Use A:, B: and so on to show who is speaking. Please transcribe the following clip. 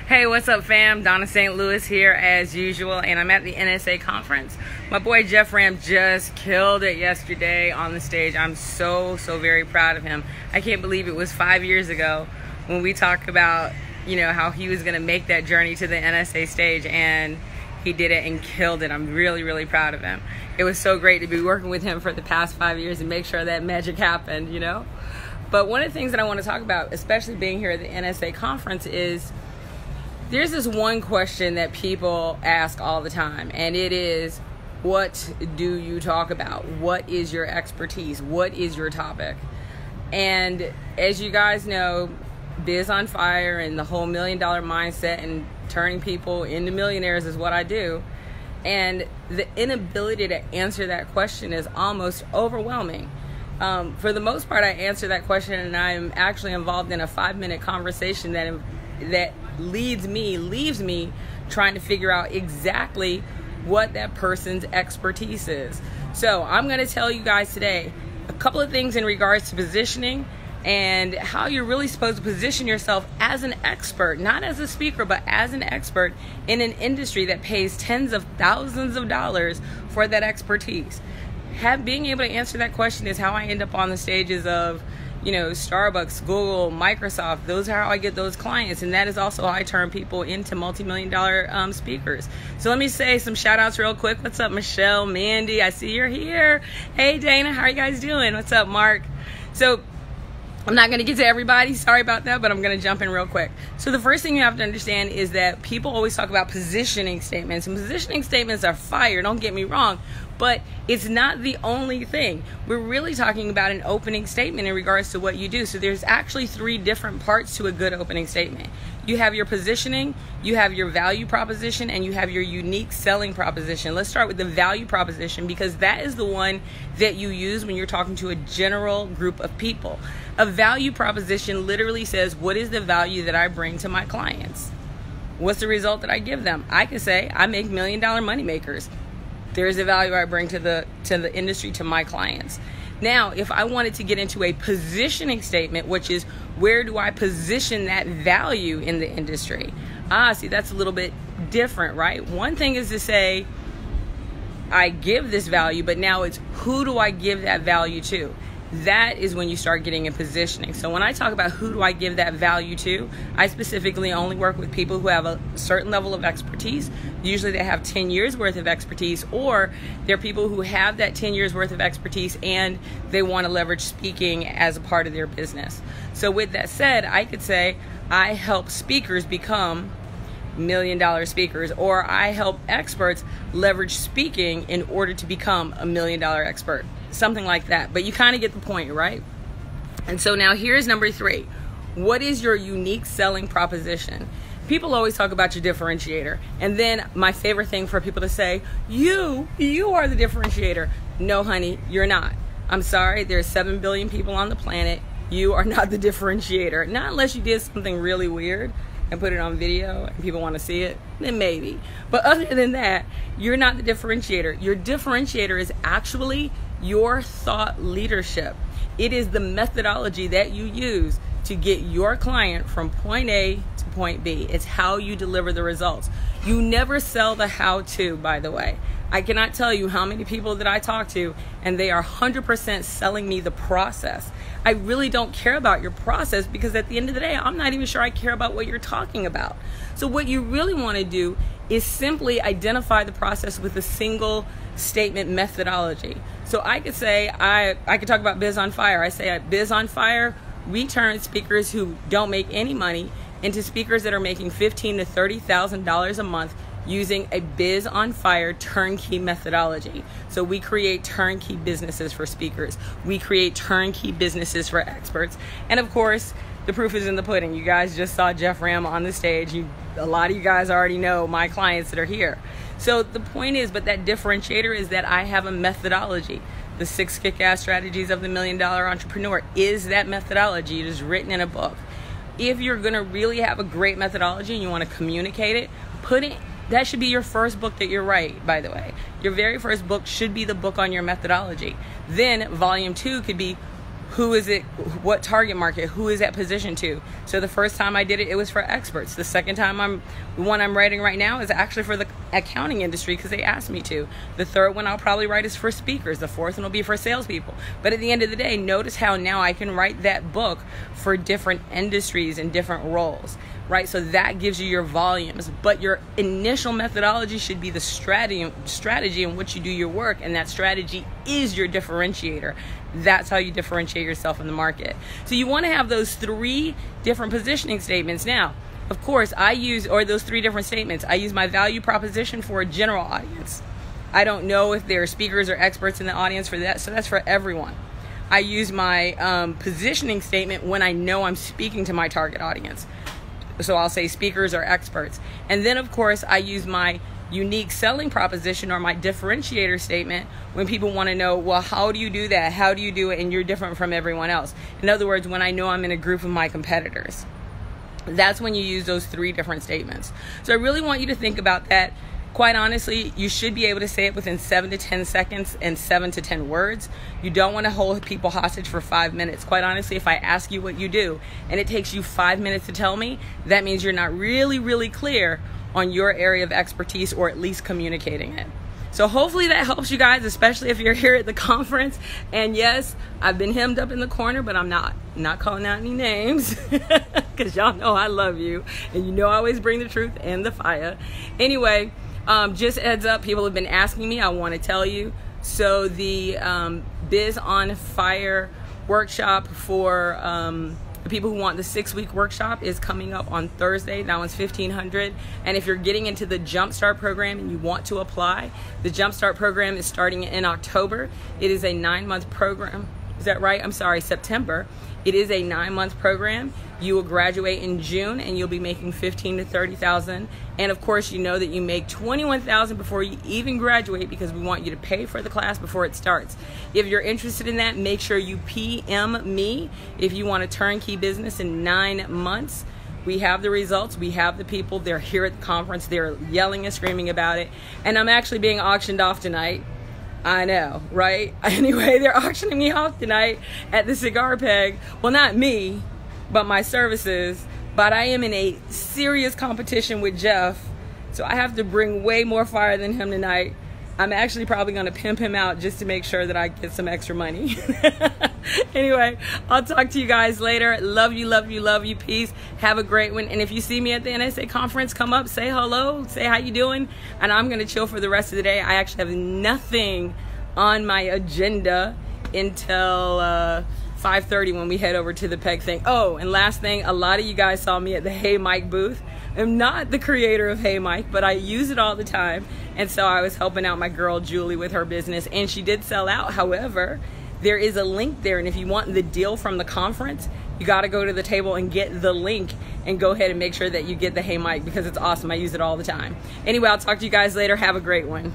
A: Hey, what's up, fam? Dawnna St. Louis here as usual, and I'm at the NSA conference. My boy Jeff Ram just killed it yesterday on the stage. I'm so very proud of him. I can't believe it was 5 years ago when we talked about, how he was going to make that journey to the NSA stage, and he did it and killed it. I'm really proud of him. It was so great to be working with him for the past 5 years and make sure that magic happened, But one of the things that I want to talk about, especially being here at the NSA conference, is there's this one question that people ask all the time, and it is, what do you talk about? What is your expertise? What is your topic? And as you guys know, Biz on Fire and the whole $1 million mindset and turning people into millionaires is what I do. And the inability to answer that question is almost overwhelming. For the most part, I answer that question, and I'm actually involved in a 5-minute conversation that leaves me trying to figure out exactly what that person's expertise is. So I'm going to tell you guys today a couple of things in regards to positioning and how you're really supposed to position yourself as an expert, not as a speaker, but as an expert in an industry that pays tens of thousands of dollars for that expertise. Being able to answer that question is how I end up on the stages of Starbucks, Google, Microsoft. Those are how I get those clients, and that is also how I turn people into multi-million-dollar speakers. So let me say some shout outs real quick. What's up, Michelle, Mandy? I see you're here. Hey, Dana, how are you guys doing? What's up, Mark? So I'm not going to get to everybody. Sorry about that, but I'm going to jump in real quick. So the first thing you have to understand is that people always talk about positioning statements, and positioning statements are fire, don't get me wrong, but it's not the only thing. We're really talking about an opening statement in regards to what you do. So there's actually 3 different parts to a good opening statement. You have your positioning, you have your value proposition, and you have your unique selling proposition. Let's start with the value proposition, because that is the one that you use when you're talking to a general group of people. A value proposition literally says, what is the value that I bring to my clients? What's the result that I give them? I can say I make $1 million money makers. There's a value I bring to the industry, to my clients. Now, if I wanted to get into a positioning statement, which is where do I position that value in the industry? See, that's a little bit different, right? One thing is to say, I give this value, but now it's who do I give that value to? That is when you start getting in positioning. So when I talk about who do I give that value to, I specifically only work with people who have a certain level of expertise. Usually they have 10 years worth of expertise, or they're people who have that 10 years worth of expertise and they want to leverage speaking as a part of their business. So with that said, I could say I help speakers become $1 million speakers, or I help experts leverage speaking in order to become $1 million expert. Something like that. But you kind of get the point, right? And so now here's number 3. What is your unique selling proposition? People always talk about your differentiator. And then my favorite thing for people to say, you are the differentiator. No, honey, you're not. I'm sorry. There's 7 billion people on the planet. You are not the differentiator. Not unless you did something really weird and put it on video and people want to see it, then maybe. But other than that, you're not the differentiator. Your differentiator is actually your thought leadership. It is the methodology that you use to get your client from point A to point B. It's how you deliver the results. You never sell the how-to, by the way. I cannot tell you how many people that I talk to, and they are 100% selling me the process. I really don't care about your process, because at the end of the day, I'm not even sure I care about what you're talking about. So what you really want to do is simply identify the process with a single statement methodology. So I could say, I could talk about Biz on Fire. I say at Biz on Fire, we turn speakers who don't make any money into speakers that are making $15,000 to $30,000 a month using a Biz on Fire turnkey methodology. So we create turnkey businesses for speakers. We create turnkey businesses for experts. And of course, the proof is in the pudding. You guys just saw Jeff Ram on the stage. A lot of you guys already know my clients that are here. So the point is, but that differentiator is that I have a methodology. The 6 kick-ass strategies of the $1 million entrepreneur is that methodology. It is written in a book. If you're going to really have a great methodology and you want to communicate it, that should be your first book that you write, by the way. Your very first book should be the book on your methodology. Then volume 2 could be Who is it? What target market? Who is that positioned to? So the first time I did it, it was for experts. The second time the one I'm writing right now is actually for the accounting industry because they asked me to. The third one I'll probably write is for speakers. The fourth one will be for salespeople. But at the end of the day, notice how now I can write that book for different industries and different roles, right? So that gives you your volumes. But your initial methodology should be the strategy in which you do your work, and that strategy is your differentiator. That's how you differentiate yourself in the market. So you want to have those 3 different positioning statements. Now, of course, those 3 different statements. I use my value proposition for a general audience. I don't know if there are speakers or experts in the audience for that, so that's for everyone. I use my positioning statement when I know I'm speaking to my target audience. So I'll say speakers or experts. And then, of course, I use my unique selling proposition or my differentiator statement when people want to know, well, how do you do that? How do you do it? And you're different from everyone else. In other words, when I know I'm in a group of my competitors. That's when you use those 3 different statements. So I really want you to think about that. Quite honestly, you should be able to say it within 7 to 10 seconds and 7 to 10 words. You don't want to hold people hostage for 5 minutes. Quite honestly, if I ask you what you do and it takes you 5 minutes to tell me, that means you're not really, really clear on your area of expertise, or at least communicating it. So hopefully that helps you guys, especially if you're here at the conference. And yes, I've been hemmed up in the corner, but I'm not calling out any names because y'all know I love you and you know I always bring the truth and the fire. Anyway, just heads up, people have been asking me, I want to tell you. So the Biz on Fire workshop for the people who want the 6-week workshop is coming up on Thursday. That one's $1,500. And if you're getting into the Jumpstart program and you want to apply, the Jumpstart program is starting in October. It is a 9-month program. Is that right? I'm sorry, September. It is a 9-month program. You will graduate in June and you'll be making $15,000 to $30,000. And of course, you know that you make $21,000 before you even graduate because we want you to pay for the class before it starts. If you're interested in that, make sure you PM me if you want a turnkey business in 9 months. We have the results. We have the people. They're here at the conference. They're yelling and screaming about it. And I'm actually being auctioned off tonight. I know, right? Anyway, they're auctioning me off tonight at the Cigar Peg. Well, not me, but my services. But I am in a serious competition with Jeff, so I have to bring way more fire than him tonight. I'm actually probably going to pimp him out just to make sure that I get some extra money. Anyway, I'll talk to you guys later. Love you, love you, love you. Peace. Have a great one. And if you see me at the NSA conference, come up, say hello, say how you doing. And I'm going to chill for the rest of the day. I actually have nothing on my agenda until 5:30 when we head over to the Peg thing. Oh, and last thing, a lot of you guys saw me at the Hey Mike booth. I'm not the creator of Hey Mike, but I use it all the time. And so I was helping out my girl Julie with her business, and she did sell out. However, there is a link there, and if you want the deal from the conference, you got to go to the table and get the link and go ahead and make sure that you get the Hey Mike because it's awesome. I use it all the time. Anyway, I'll talk to you guys later. Have a great one.